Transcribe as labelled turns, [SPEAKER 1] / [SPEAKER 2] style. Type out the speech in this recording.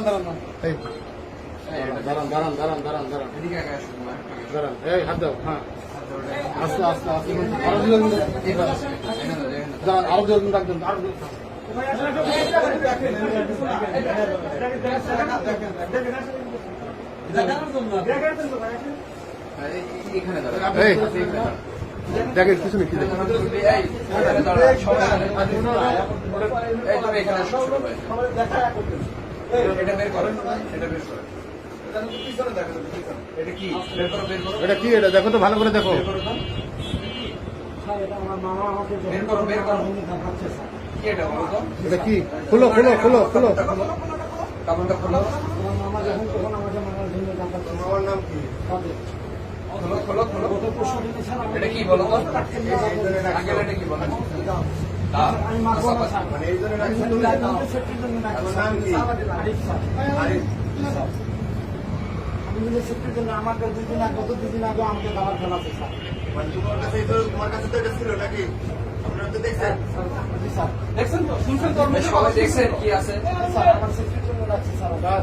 [SPEAKER 1] দাঁড়ান
[SPEAKER 2] এদিকে আগে আসুন।
[SPEAKER 1] দাঁড়ান, এই হাত দাও। হ্যাঁ, আস্তে আস্তে আস্তে আরো দাঁড়ান, আরো জোর রাখবেন, আরো জোর।
[SPEAKER 2] এখানে
[SPEAKER 1] এই দেখেন কিছু নেই, কি দেখেন
[SPEAKER 2] এটা বের করেন, এটা বের করেন। এটা কি বের করো, বের করো,
[SPEAKER 1] এটা কি? এটা দেখো তো, ভালো করে দেখো।
[SPEAKER 2] বের করো তো। বের করো, বের করো। কি এটা বলো তো?
[SPEAKER 1] এটা কি? খুলো খুলো খুলো খুলো।
[SPEAKER 2] কাপড়টা খোলো।
[SPEAKER 1] আমার নাম কি?
[SPEAKER 2] খোলো খোলো খোলো। এটা কি বলো তো? আগে এটা কি বলেন?
[SPEAKER 1] মানে এই জন্য নাম কি?
[SPEAKER 3] আমাকে দুদিন আগে দুদিন আগে আমাকে দাবার ফেলাতে স্যার।
[SPEAKER 1] তোমার কাছে তো এটা ছিল নাকি? আপনারা তো দেখছেন?
[SPEAKER 3] জি স্যার।
[SPEAKER 2] দেখছেন তো? শুনছেন তো? সবাই দেখছেন কি আছে?
[SPEAKER 3] স্যার আমার সেফটির জন্য রাখছি স্যার।